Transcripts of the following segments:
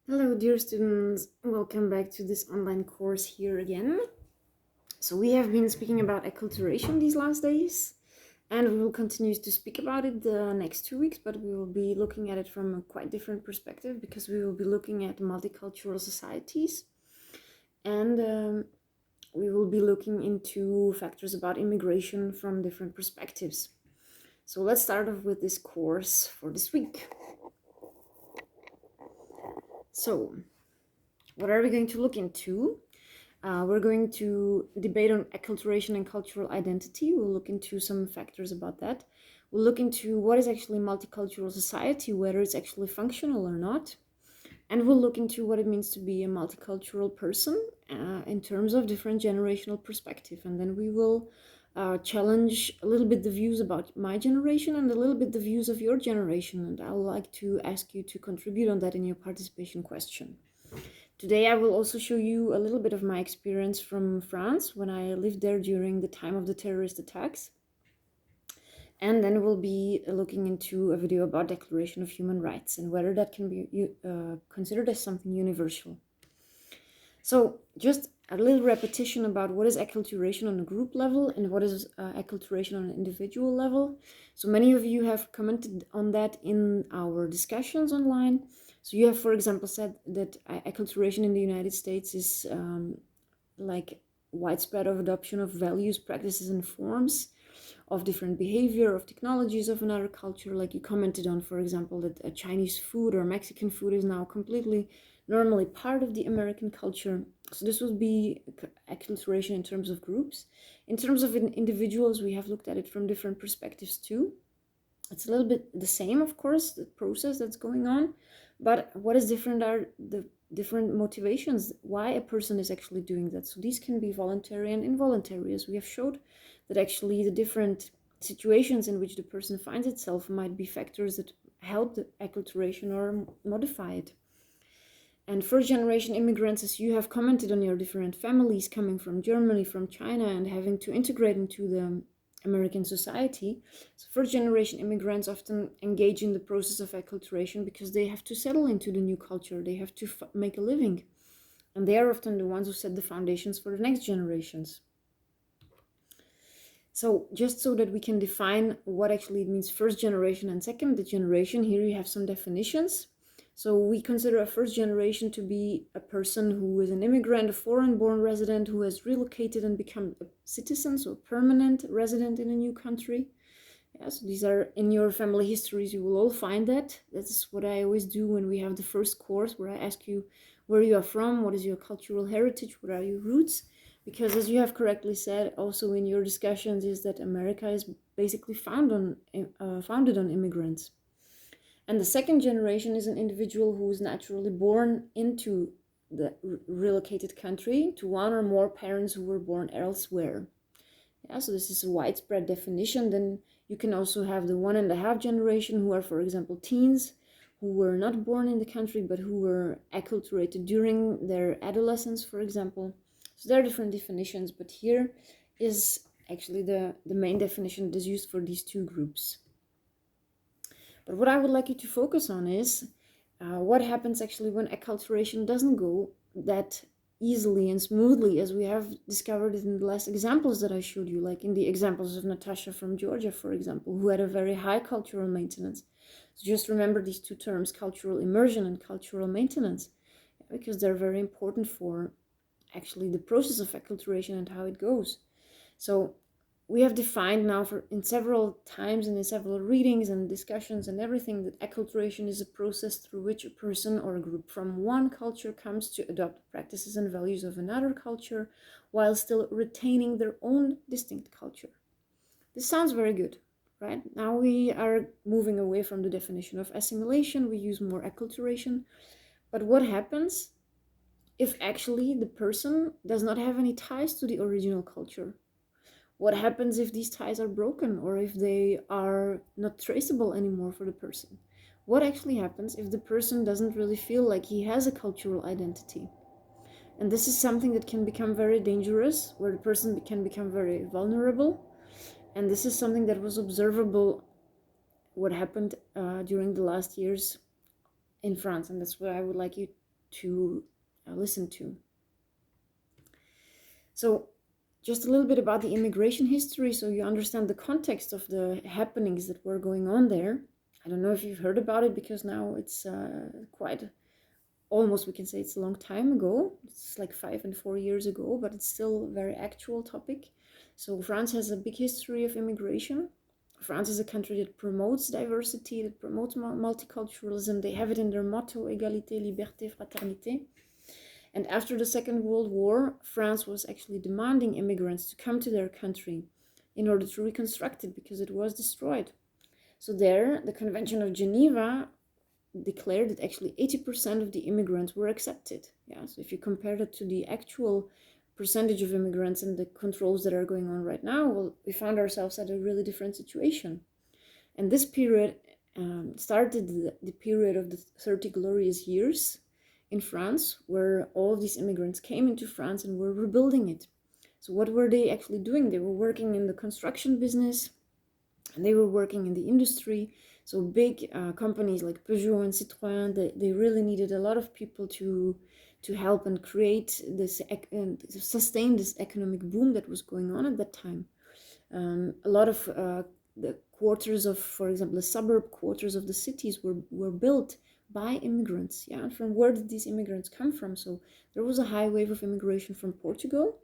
Hello, dear students. Welcome back to this online course here again. So we have been speaking about acculturation these last days, and we will continue to speak about it the next 2 weeks, but we will be looking at it from a quite different perspective because we will be looking at multicultural societies, and we will be looking into factors about immigration from different perspectives. So let's start off with this course for this week. So, what are we going to look into? We're going to debate on acculturation and cultural identity. We'll look into some factors about that. We'll look into what is actually multicultural society, whether it's actually functional or not. And we'll look into what it means to be a multicultural person in terms of different generational perspective. And then we will challenge a little bit the views about my generation and a little bit the views of your generation. And I would like to ask you to contribute on that in your participation question. Today I will also show you a little bit of my experience from France when I lived there during the time of the terrorist attacks. And then we'll be looking into a video about Declaration of Human Rights and whether that can be considered as something universal. So just a little repetition about what is acculturation on a group level and what is acculturation on an individual level. So many of you have commented on that in our discussions online. So you have, for example, said that acculturation in the United States is like widespread of adoption of values, practices, and forms of different behavior, of technologies of another culture. Like you commented on, for example, that Chinese food or Mexican food is now completely normally part of the American culture. So this would be acculturation in terms of groups. In terms of individuals, we have looked at it from different perspectives too. It's a little bit the same, of course, the process that's going on, but what is different are the different motivations, why a person is actually doing that. So these can be voluntary and involuntary, as we have showed that actually the different situations in which the person finds itself might be factors that help the acculturation or modify it. And first generation immigrants, as you have commented on your different families coming from Germany, from China, and having to integrate into the American society. So first generation immigrants often engage in the process of acculturation because they have to settle into the new culture. They have to make a living. And they are often the ones who set the foundations for the next generations. So just so that we can define what actually it means first generation and second generation, here you have some definitions. So we consider a first generation to be a person who is an immigrant, a foreign-born resident who has relocated and become a citizen, so a permanent resident in a new country. Yeah, so these are in your family histories, you will all find that. That's what I always do when we have the first course, where I ask you where you are from, what is your cultural heritage, what are your roots? Because as you have correctly said, also in your discussions, is that America is basically founded on immigrants. And the second generation is an individual who is naturally born into the relocated country to one or more parents who were born elsewhere. Yeah, so this is a widespread definition. Then you can also have the 1.5 generation who are, for example, teens who were not born in the country but who were acculturated during their adolescence, for example. So there are different definitions, but here is actually the main definition that is used for these two groups. But what I would like you to focus on is what happens actually when acculturation doesn't go that easily and smoothly, as we have discovered in the last examples that I showed you, like in the examples of Natasha from Georgia, for example, who had a very high cultural maintenance. So just remember these two terms, cultural immersion and cultural maintenance, because they're very important for actually the process of acculturation and how it goes. So we have defined now in several times and in several readings and discussions and everything that acculturation is a process through which a person or a group from one culture comes to adopt practices and values of another culture while still retaining their own distinct culture. This sounds very good, right? Now we are moving away from the definition of assimilation. We use more acculturation. But what happens if actually the person does not have any ties to the original culture? What happens if these ties are broken or if they are not traceable anymore for the person? What actually happens if the person doesn't really feel like he has a cultural identity? And this is something that can become very dangerous, where the person can become very vulnerable. And this is something that was observable, what happened during the last years in France. And that's what I would like you to listen to. So just a little bit about the immigration history, so you understand the context of the happenings that were going on there. I don't know if you've heard about it, because now it's quite, almost we can say it's a long time ago. It's like 5 and 4 years ago, but it's still a very actual topic. So France has a big history of immigration. France is a country that promotes diversity, that promotes multiculturalism. They have it in their motto, égalité, liberté, fraternité. And after the Second World War, France was actually demanding immigrants to come to their country in order to reconstruct it, because it was destroyed. So there, the Convention of Geneva declared that actually 80% of the immigrants were accepted. Yeah, so if you compare that to the actual percentage of immigrants and the controls that are going on right now, well, we found ourselves at a really different situation. And this period started the period of the 30 glorious years in France, where all of these immigrants came into France and were rebuilding it. So what were they actually doing? They were working in the construction business, and they were working in the industry. So big companies like Peugeot and Citroën, they really needed a lot of people to help and create this and sustain this economic boom that was going on at that time. A lot of the quarters of, for example, the suburb quarters of the cities were built by immigrants. Yeah, and from where did these immigrants come from? So there was a high wave of immigration from Portugal,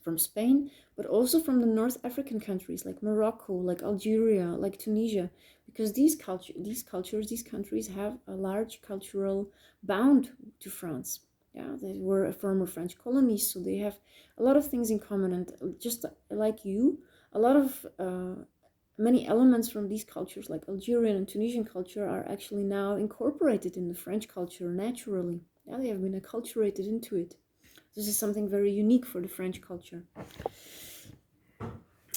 from Spain, but also from the North African countries like Morocco, like Algeria, like Tunisia, because these countries have a large cultural bond to France. Yeah, they were former French colonies, so they have a lot of things in common. And just like you, a lot of many elements from these cultures, like Algerian and Tunisian culture, are actually now incorporated in the French culture naturally. Yeah, they have been acculturated into it. This is something very unique for the French culture.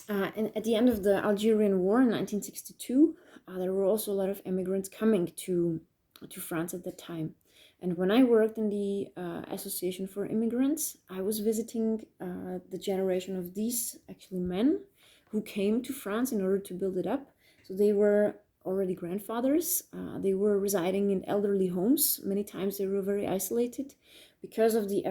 And at the end of the Algerian War in 1962, there were also a lot of immigrants coming to France at that time. And when I worked in the Association for Immigrants, I was visiting the generation of these actually men who came to France in order to build it up. So they were already grandfathers. They were residing in elderly homes. Many times they were very isolated. Because of the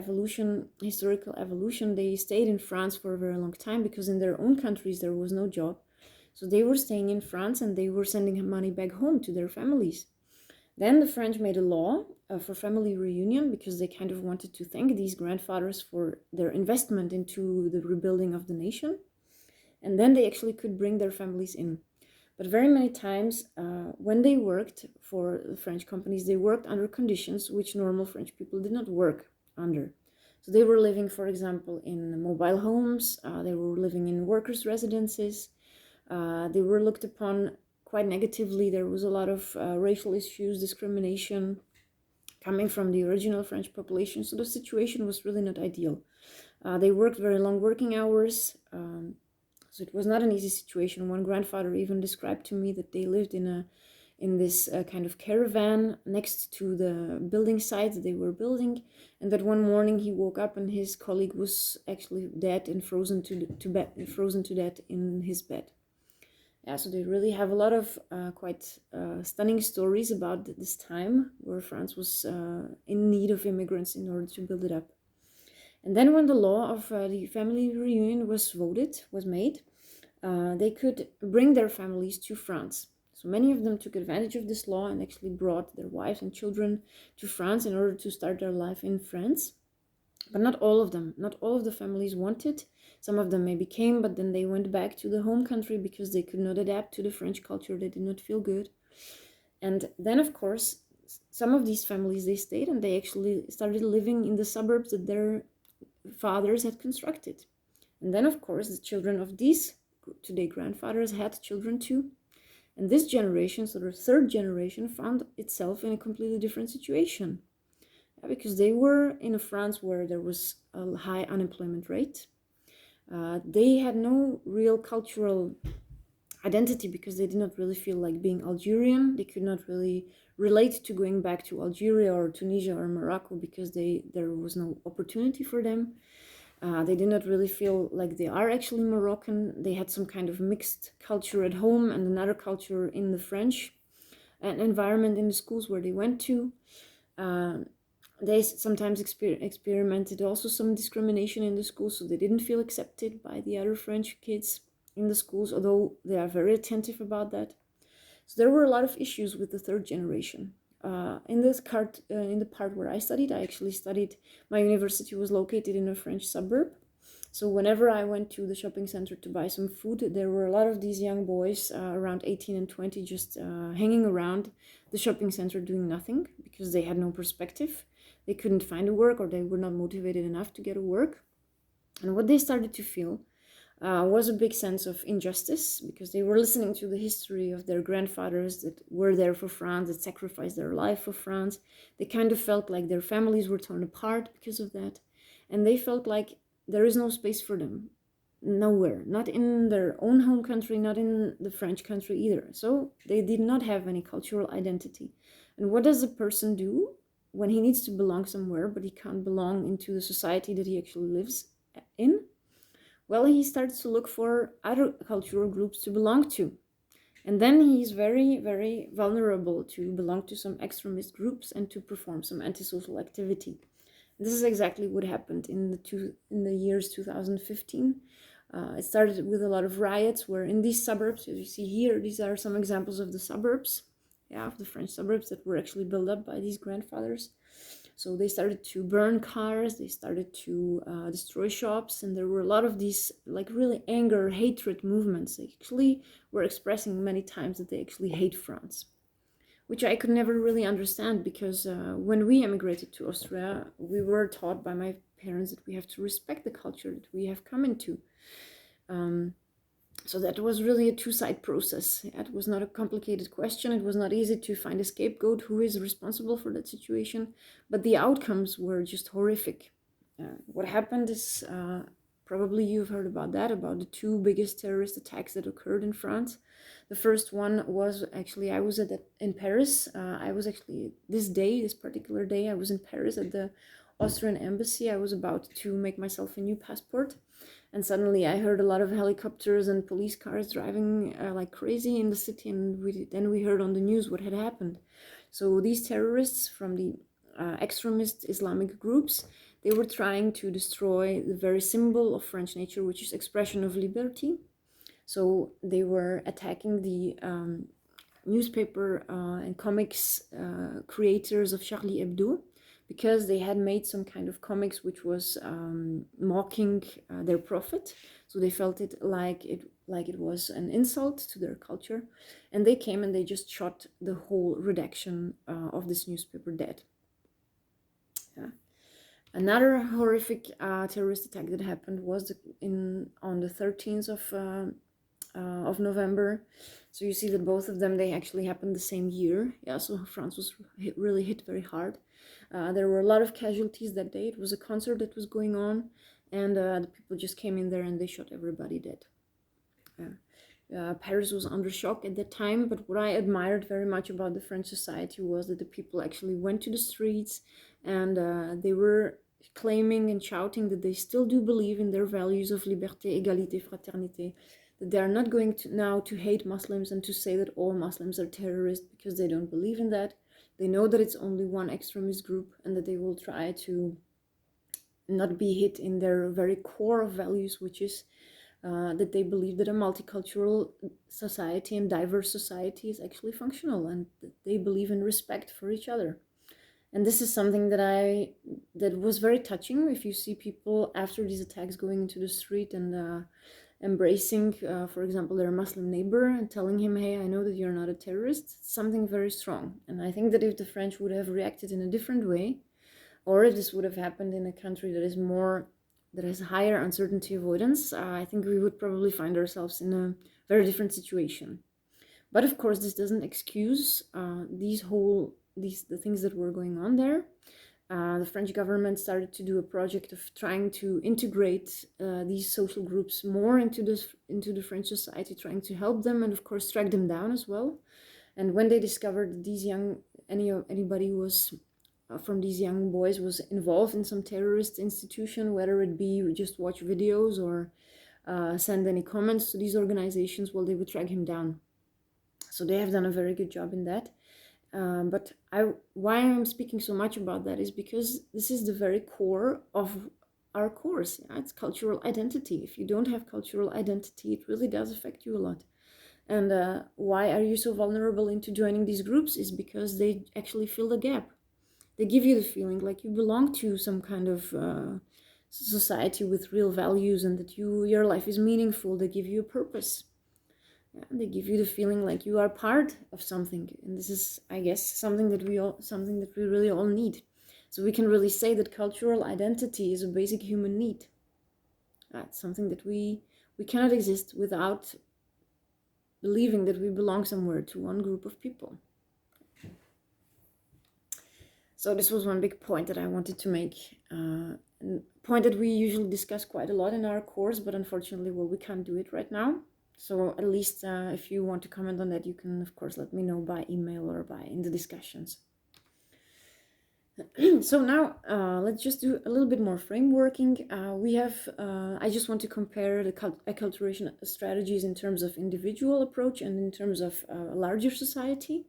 historical evolution, they stayed in France for a very long time, because in their own countries there was no job. So they were staying in France and they were sending money back home to their families. Then the French made a law for family reunion, because they kind of wanted to thank these grandfathers for their investment into the rebuilding of the nation. And then they actually could bring their families in. But very many times, when they worked for the French companies, they worked under conditions which normal French people did not work under. So they were living, for example, in mobile homes. They were living in workers' residences. They were looked upon quite negatively. There was a lot of racial issues, discrimination coming from the original French population. So the situation was really not ideal. They worked very long working hours. So it was not an easy situation. One grandfather even described to me that they lived in this kind of caravan next to the building site that they were building, and that one morning he woke up and his colleague was actually dead and frozen to death in his bed. Yeah, so they really have a lot of quite stunning stories about this time where France was in need of immigrants in order to build it up. And then when the law of the family reunion was made, they could bring their families to France. So many of them took advantage of this law and actually brought their wives and children to France in order to start their life in France. But not all of them. Not all of the families wanted. Some of them maybe came, but then they went back to the home country because they could not adapt to the French culture. They did not feel good. And then, of course, some of these families, they stayed and they actually started living in the suburbs that their fathers had constructed. And then, of course, the children of these today grandfathers had children too. And this generation, so the third generation, found itself in a completely different situation. Because they were in a France where there was a high unemployment rate. They had no real cultural identity because they did not really feel like being Algerian. They could not really relate to going back to Algeria or Tunisia or Morocco because there was no opportunity for them. They did not really feel like they are actually Moroccan. They had some kind of mixed culture at home and another culture in the French environment in the schools where they went to. They sometimes experimented also some discrimination in the schools, so they didn't feel accepted by the other French kids in the schools, although they are very attentive about that. So there were a lot of issues with the third generation. In the part where I studied, I actually studied. My university was located in a French suburb, so whenever I went to the shopping center to buy some food, there were a lot of these young boys around 18 and 20 just hanging around the shopping center doing nothing because they had no perspective. They couldn't find a work, or they were not motivated enough to get a work. And what they started to feel was a big sense of injustice, because they were listening to the history of their grandfathers that were there for France, that sacrificed their life for France. They kind of felt like their families were torn apart because of that. And they felt like there is no space for them, nowhere, not in their own home country, not in the French country either. So they did not have any cultural identity. And what does a person do when he needs to belong somewhere, but he can't belong into the society that he actually lives in? Well, he starts to look for other cultural groups to belong to. And then he's very, very vulnerable to belong to some extremist groups and to perform some antisocial activity. This is exactly what happened in the years 2015. It started with a lot of riots where in these suburbs, as you see here, these are some examples of the suburbs, of the French suburbs that were actually built up by these grandfathers. So they started to burn cars, they started to destroy shops, and there were a lot of these like really anger, hatred movements. They actually were expressing many times that they actually hate France, which I could never really understand, because when we emigrated to Austria, we were taught by my parents that we have to respect the culture that we have come into. So that was really a two-side process. It was not a complicated question. It was not easy to find a scapegoat who is responsible for that situation, but the outcomes were just horrific. What happened is, probably you've heard about that, about the two biggest terrorist attacks that occurred in France. The first one was actually, I was in Paris. I was actually, this particular day, I was in Paris at the Austrian embassy. I was about to make myself a new passport. And suddenly I heard a lot of helicopters and police cars driving like crazy in the city. And then we heard on the news what had happened. So these terrorists from the extremist Islamic groups, they were trying to destroy the very symbol of French nature, which is expression of liberty. So they were attacking the newspaper and comics creators of Charlie Hebdo, because they had made some kind of comics which was mocking their prophet. So they felt it like it was an insult to their culture, and they came and they just shot the whole redaction of this newspaper dead. Yeah. Another horrific terrorist attack that happened was on the 13th of November. So you see that both of them, they actually happened the same year. Yeah, so France was really hit very hard. There were a lot of casualties that day. It was a concert that was going on, and the people just came in there and they shot everybody dead. Paris was under shock at that time, but what I admired very much about the French society was that the people actually went to the streets, and they were claiming and shouting that they still do believe in their values of liberté, égalité, fraternité, that they are not going to now to hate Muslims and to say that all Muslims are terrorists, because they don't believe in that. They know that it's only one extremist group, and that they will try to not be hit in their very core of values, which is that they believe that a multicultural society and diverse society is actually functional, and that they believe in respect for each other. And this is something that was very touching. If you see people after these attacks going into the street and embracing, for example, their Muslim neighbor and telling him, hey, I know that you're not a terrorist, it's something very strong. And I think that if the French would have reacted in a different way, or if this would have happened in a country that has higher uncertainty avoidance, I think we would probably find ourselves in a very different situation. But of course, this doesn't excuse the things that were going on there. The French government started to do a project of trying to integrate these social groups more into the French society, trying to help them and of course track them down as well. And when they discovered that anybody was from these young boys was involved in some terrorist institution, whether it be just watch videos or send any comments to these organizations, well, they would track him down. So they have done a very good job in that. But why I'm speaking so much about that is because this is the very core of our course. Yeah? It's cultural identity. If you don't have cultural identity, it really does affect you a lot. And why are you so vulnerable into joining these groups is because they actually fill the gap. They give you the feeling like you belong to some kind of society with real values, and that your life is meaningful. They give you a purpose. Yeah, they give you the feeling like you are part of something, and this is, I guess, something that we really all need. So we can really say that cultural identity is a basic human need. It's something that we cannot exist without believing that we belong somewhere to one group of people. So this was one big point that I wanted to make, a point that we usually discuss quite a lot in our course, but unfortunately, well, we can't do it right now. So at least if you want to comment on that, you can, of course, let me know by email or in the discussions. So now let's just do a little bit more frameworking. I just want to compare the acculturation strategies in terms of individual approach and in terms of a larger society.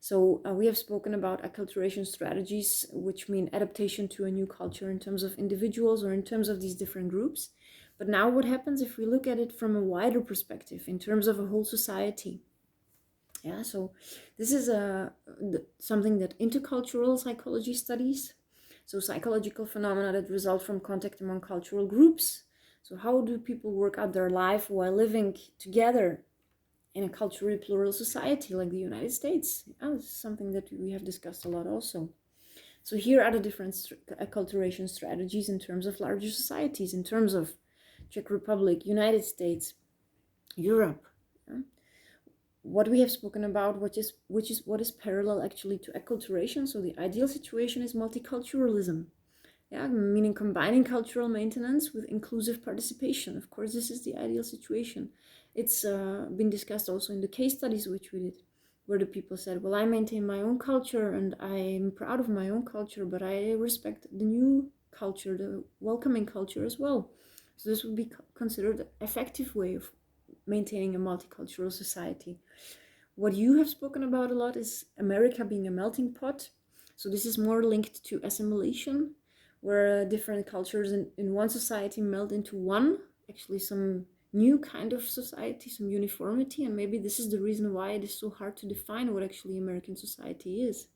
So we have spoken about acculturation strategies, which mean adaptation to a new culture in terms of individuals or in terms of these different groups. But now what happens if we look at it from a wider perspective in terms of a whole society? Yeah, so this is something that intercultural psychology studies. So psychological phenomena that result from contact among cultural groups. So how do people work out their life while living together in a culturally plural society like the United States? Yeah, this is something that we have discussed a lot also. So here are the different acculturation strategies in terms of larger societies, in terms of Czech Republic, United States, Europe. Yeah. What we have spoken about, what is parallel actually to acculturation. So the ideal situation is multiculturalism. Yeah, meaning combining cultural maintenance with inclusive participation. Of course, this is the ideal situation. It's been discussed also in the case studies which we did, where the people said, well, I maintain my own culture and I'm proud of my own culture, but I respect the new culture, the welcoming culture as well. So this would be considered an effective way of maintaining a multicultural society. What you have spoken about a lot is America being a melting pot. So this is more linked to assimilation, where different cultures in one society meld into one, actually some new kind of society, some uniformity. And maybe this is the reason why it is so hard to define what actually American society is.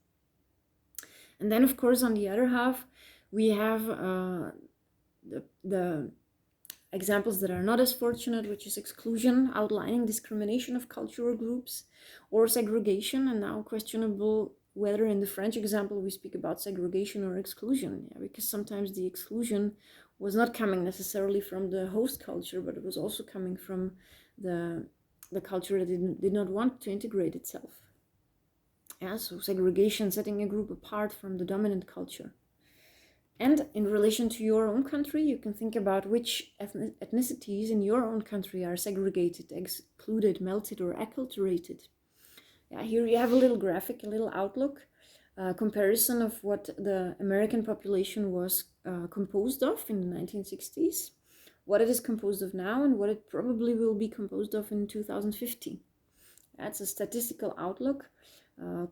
And then, of course, on the other half, we have the examples that are not as fortunate, which is exclusion, outlining discrimination of cultural groups, or segregation, and now questionable whether in the French example we speak about segregation or exclusion. Yeah, because sometimes the exclusion was not coming necessarily from the host culture, but it was also coming from the culture that did not want to integrate itself. Yeah, so segregation, setting a group apart from the dominant culture. And in relation to your own country, you can think about which ethnicities in your own country are segregated, excluded, melted, or acculturated. Yeah, here you have a little graphic, a little outlook, comparison of what the American population was composed of in the 1960s, what it is composed of now, and what it probably will be composed of in 2050. That's a statistical outlook.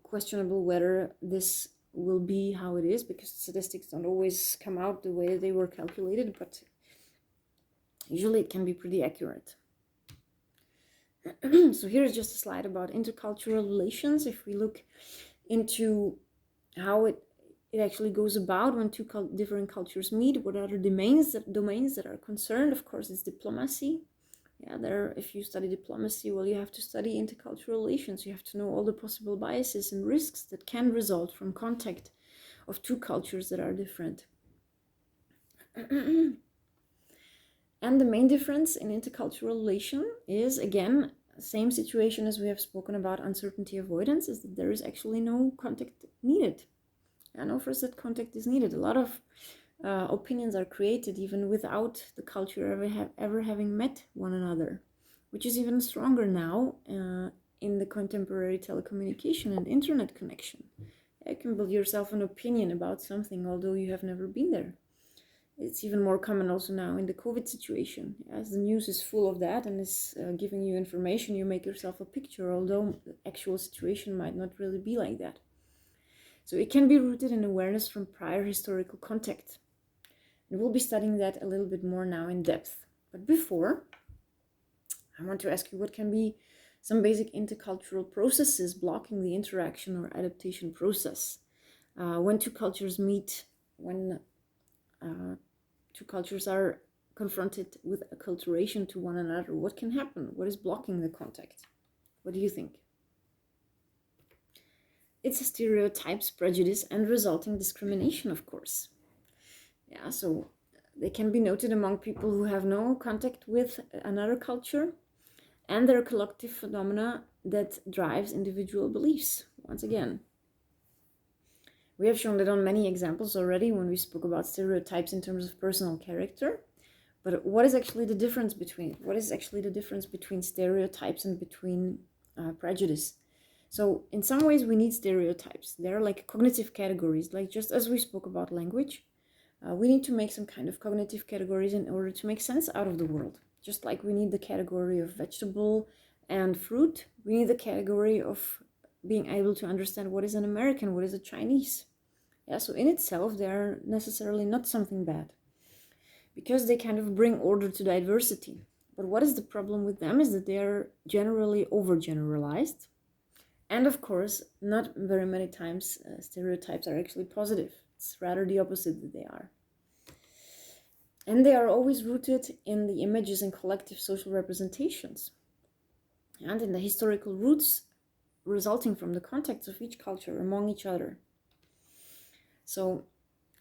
Questionable whether this will be how it is, because statistics don't always come out the way they were calculated, but usually it can be pretty accurate. So here's just a slide about intercultural relations. If we look into how it actually goes about when two different cultures meet, what are the domains that are concerned? Of course, it's diplomacy. Yeah, if you study diplomacy, well, you have to study intercultural relations. You have to know all the possible biases and risks that can result from contact of two cultures that are different. And the main difference in intercultural relation is, again, same situation as we have spoken about uncertainty avoidance, is that there is actually no contact needed. And offers that contact is needed. A lot of opinions are created even without the culture ever having met one another, which is even stronger now in the contemporary telecommunication and internet connection. You can build yourself an opinion about something although you have never been there. It's even more common also now in the COVID situation. As the news is full of that and is giving you information, you make yourself a picture, although the actual situation might not really be like that. So it can be rooted in awareness from prior historical context. And we'll be studying that a little bit more now in depth. But before, I want to ask you what can be some basic intercultural processes blocking the interaction or adaptation process. When two cultures meet, when two cultures are confronted with acculturation to one another, what can happen? What is blocking the contact? What do you think? It's stereotypes, prejudice, and resulting discrimination, of course. Yeah, so they can be noted among people who have no contact with another culture, and their collective phenomena that drives individual beliefs. Once again, we have shown that on many examples already when we spoke about stereotypes in terms of personal character. But what is actually the difference between stereotypes and between prejudice? So in some ways we need stereotypes. They're like cognitive categories, like just as we spoke about language. We need to make some kind of cognitive categories in order to make sense out of the world. Just like we need the category of vegetable and fruit, we need the category of being able to understand what is an American, what is a Chinese. Yeah, so in itself, they are necessarily not something bad, because they kind of bring order to diversity. But what is the problem with them is that they are generally overgeneralized. And of course, not very many times stereotypes are actually positive. It's rather the opposite that they are. And they are always rooted in the images and collective social representations, and in the historical roots resulting from the contacts of each culture among each other. So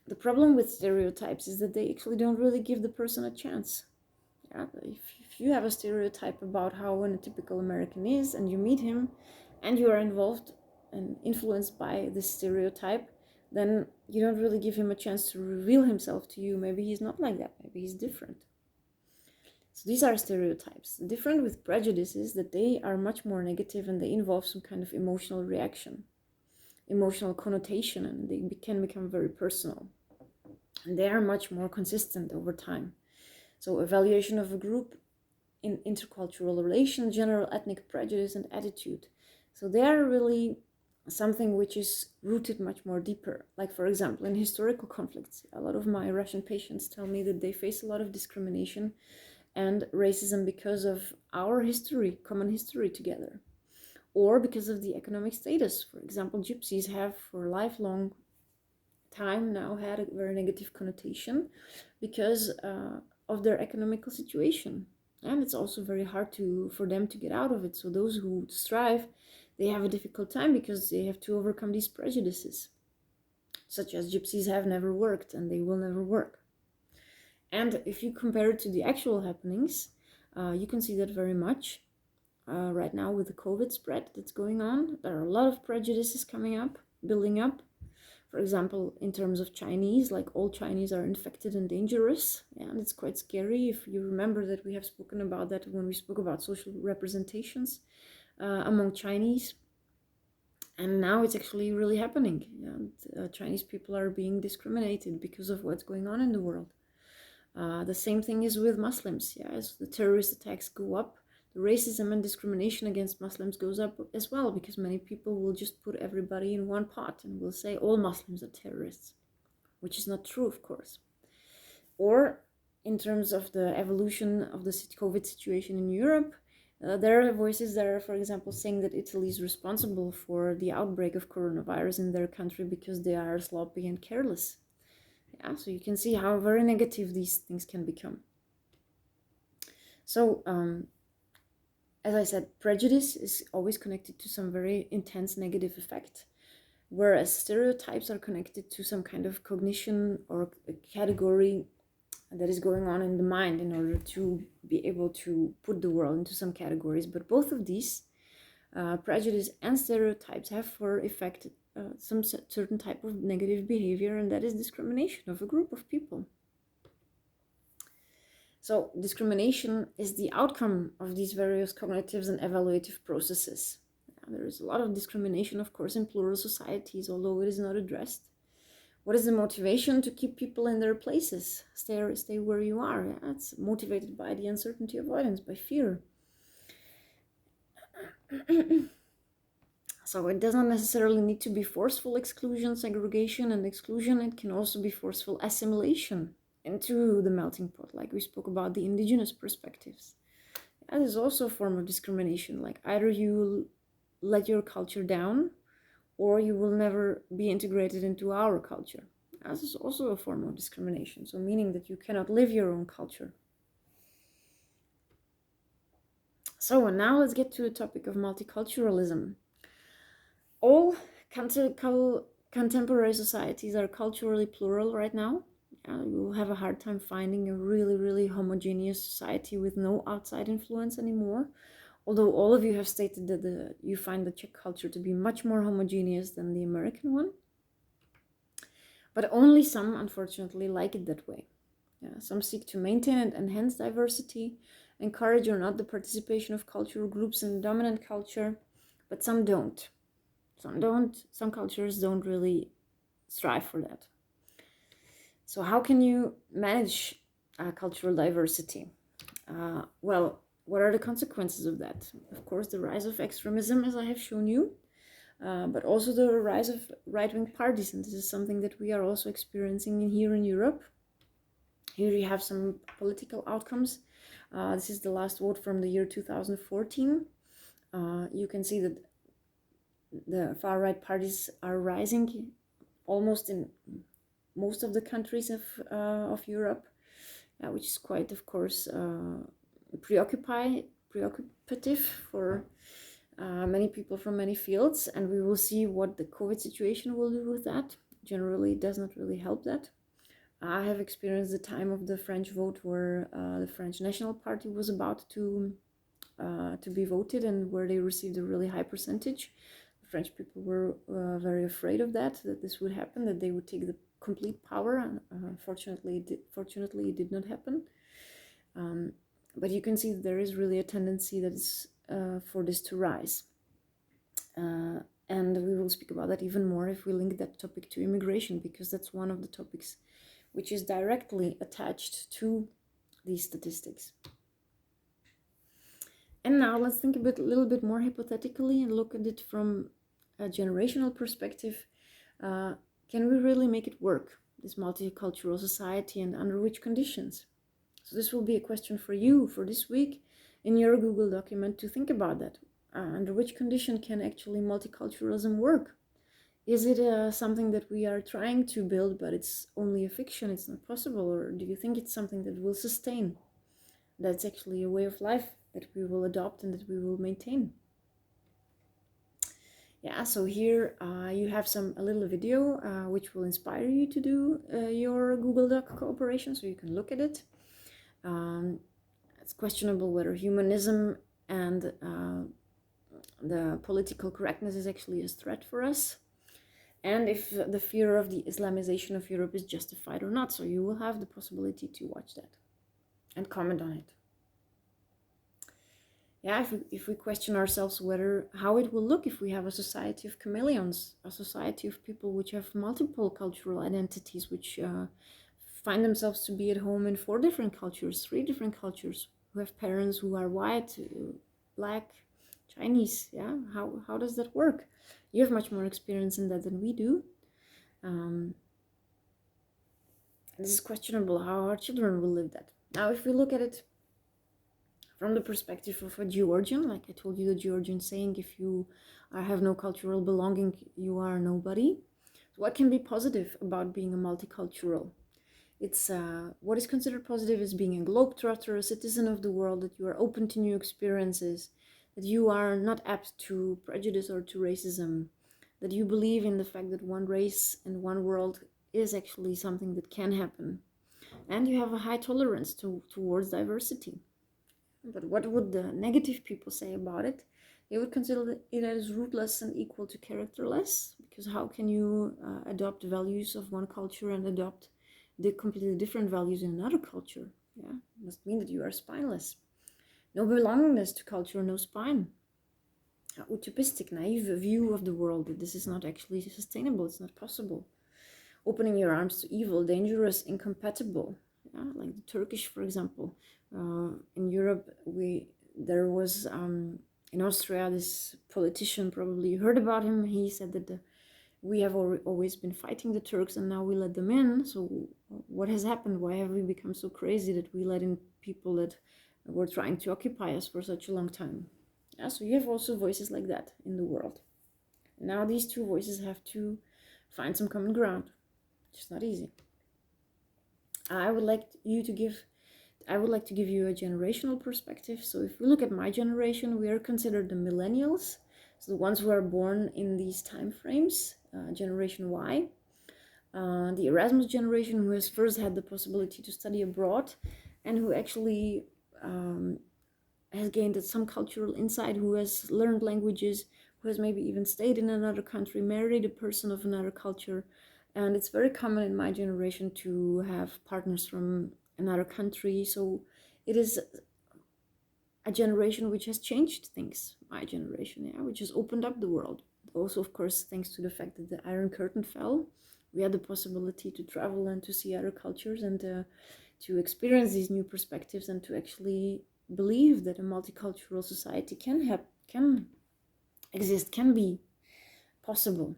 the problem with stereotypes is that they actually don't really give the person a chance. Yeah? If you have a stereotype about how a typical American is, and you meet him, and you are involved and influenced by this stereotype, then you don't really give him a chance to reveal himself to you. Maybe he's not like that. Maybe he's different. So these are stereotypes. Different with prejudice is that they are much more negative, and they involve some kind of emotional reaction, emotional connotation, and they can become very personal. And they are much more consistent over time. So evaluation of a group in intercultural relations, general ethnic prejudice, and attitude. So they are really something which is rooted much more deeper. Like, for example, in historical conflicts, a lot of my Russian patients tell me that they face a lot of discrimination and racism because of our history, common history together, or because of the economic status. For example, gypsies have for a lifelong time now had a very negative connotation because of their economical situation. And it's also very hard for them to get out of it. So those who strive, they have a difficult time because they have to overcome these prejudices, such as gypsies have never worked and they will never work. And if you compare it to the actual happenings, you can see that very much right now with the COVID spread that's going on. There are a lot of prejudices coming up, building up. For example, in terms of Chinese, like all Chinese are infected and dangerous. And it's quite scary if you remember that we have spoken about that when we spoke about social representations among Chinese. And now it's actually really happening. And Chinese people are being discriminated because of what's going on in the world. The same thing is with Muslims. Yeah, as the terrorist attacks go up, the racism and discrimination against Muslims goes up as well, because many people will just put everybody in one pot and will say all Muslims are terrorists, which is not true, of course. Or in terms of the evolution of the COVID situation in Europe, there are voices that are, for example, saying that Italy is responsible for the outbreak of coronavirus in their country because they are sloppy and careless. Yeah, so you can see how very negative these things can become. So, as I said, prejudice is always connected to some very intense negative effect, whereas stereotypes are connected to some kind of cognition or a category that is going on in the mind in order to be able to put the world into some categories. But both of these, prejudice and stereotypes, have for effect some certain type of negative behavior, and that is discrimination of a group of people. So discrimination is the outcome of these various cognitive and evaluative processes. There is a lot of discrimination, of course, in plural societies, although it is not addressed. What is the motivation to keep people in their places? Stay where you are. Yeah? It's motivated by the uncertainty avoidance, by fear. So it doesn't necessarily need to be forceful exclusion, segregation, and exclusion. It can also be forceful assimilation into the melting pot, like we spoke about the indigenous perspectives. That is also a form of discrimination. Like either you let your culture down, or you will never be integrated into our culture. That is also a form of discrimination. So meaning that you cannot live your own culture. So and now let's get to the topic of multiculturalism. All contemporary societies are culturally plural right now. You will have a hard time finding a really homogeneous society with no outside influence anymore. Although all of you have stated that you find the Czech culture to be much more homogeneous than the American one. But only some, unfortunately, like it that way. Some seek to maintain and enhance diversity, encourage or not the participation of cultural groups in the dominant culture, but some don't. Some cultures don't really strive for that. So how can you manage cultural diversity? Well, what are the consequences of that? Of course, the rise of extremism, as I have shown you, but also the rise of right-wing parties, and this is something that we are also experiencing here in Europe. Here you have some political outcomes. This is the last vote from the year 2014. You can see that the far-right parties are rising almost in most of the countries of Europe, which is quite, of course, preoccupative for many people from many fields, and we will see what the COVID situation will do with that. Generally, it does not really help that. I have experienced the time of the French vote where the French National Party was about to be voted, and where they received a really high percentage. The French people were very afraid of that this would happen, that they would take the complete power, and fortunately it did not happen. But you can see that there is really a tendency that is for this to rise. And we will speak about that even more if we link that topic to immigration, because that's one of the topics which is directly attached to these statistics. And now let's think a little bit more hypothetically and look at it from a generational perspective. Can we really make it work, this multicultural society, and under which conditions? So this will be a question for you for this week in your Google document to think about that. Under which condition can actually multiculturalism work? Is it something that we are trying to build, but it's only a fiction, it's not possible? Or do you think it's something that will sustain? That's actually a way of life that we will adopt and that we will maintain. Yeah, so here you have a little video which will inspire you to do your Google Doc cooperation, so you can look at it. It's questionable whether humanism and the political correctness is actually a threat for us, and if the fear of the Islamization of Europe is justified or not. So you will have the possibility to watch that and comment on it. Yeah, if we question ourselves how it will look if we have a society of chameleons, a society of people which have multiple cultural identities, which find themselves to be at home in 4 different cultures, 3 different cultures, who have parents who are white, black, Chinese. Yeah, how does that work? You have much more experience in that than we do. This is questionable how our children will live that. Now, if we look at it from the perspective of a Georgian, like I told you, the Georgian saying, if you have no cultural belonging, you are nobody. So what can be positive about being a multicultural? It's what is considered positive is being a globetrotter, a citizen of the world, that you are open to new experiences, that you are not apt to prejudice or to racism, that you believe in the fact that one race and one world is actually something that can happen, and you have a high tolerance towards diversity. But what would the negative people say about it? They would consider it as rootless and equal to characterless, because how can you adopt values of one culture and adopt the completely different values in another culture? Yeah, it must mean that you are spineless. No belongingness to culture, no spine. Utopistic, naive view of the world, that this is not actually sustainable, it's not possible. opening your arms to evil, dangerous, incompatible. Yeah? Like the Turkish, for example. In Europe, there was in Austria this politician, probably you heard about him. He said that we have always been fighting the Turks and now we let them in. So what has happened? Why have we become so crazy that we let in people that were trying to occupy us for such a long time? Yeah, so you have also voices like that in the world. Now these two voices have to find some common ground. It's not easy. I would like to give you a generational perspective. So if we look at my generation, we are considered the millennials, so the ones who are born in these time frames, Generation Y. The Erasmus generation, who has first had the possibility to study abroad and who actually has gained some cultural insight, who has learned languages, who has maybe even stayed in another country, married a person of another culture. And it's very common in my generation to have partners from another country. So it is a generation which has changed things, my generation, yeah, which has opened up the world. Also, of course, thanks to the fact that the Iron Curtain fell, we had the possibility to travel and to see other cultures and to experience these new perspectives and to actually believe that a multicultural society can exist, can be possible.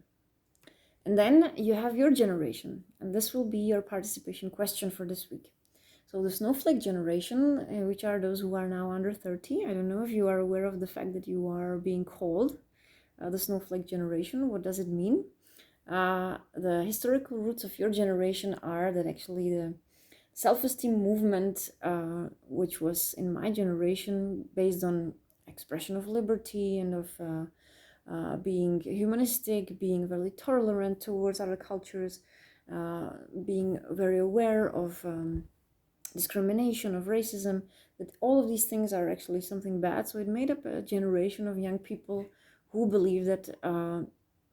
And then you have your generation, and this will be your participation question for this week. So the snowflake generation, which are those who are now under 30. I don't know if you are aware of the fact that you are being called the snowflake generation. What does it mean? The historical roots of your generation are that actually the self-esteem movement, which was in my generation based on expression of liberty and of being humanistic, being very tolerant towards other cultures, being very aware of discrimination, of racism, that all of these things are actually something bad. So it made up a generation of young people who believe that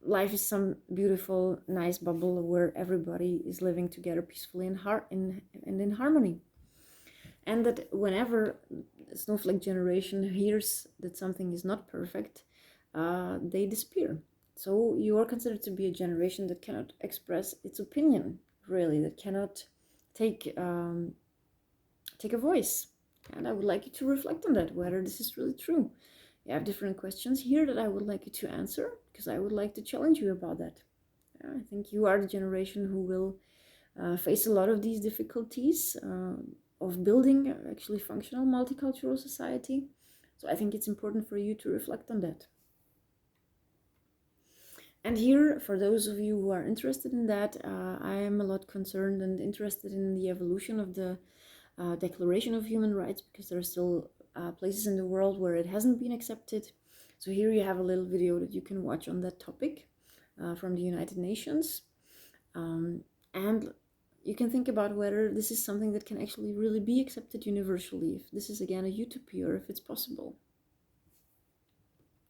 life is some beautiful, nice bubble where everybody is living together peacefully and in harmony. And that whenever the snowflake generation hears that something is not perfect, they despair. So you are considered to be a generation that cannot express its opinion, really, that cannot take a voice. And I would like you to reflect on that, whether this is really true. You have different questions here that I would like you to answer, because I would like to challenge you about that. I think you are the generation who will face a lot of these difficulties of building actually functional multicultural society. So I think it's important for you to reflect on that. And here, for those of you who are interested in that, I am a lot concerned and interested in the evolution of the Declaration of Human Rights, because there are still places in the world where it hasn't been accepted. So here you have a little video that you can watch on that topic from the United Nations. And you can think about whether this is something that can actually really be accepted universally, if this is again a utopia or if it's possible.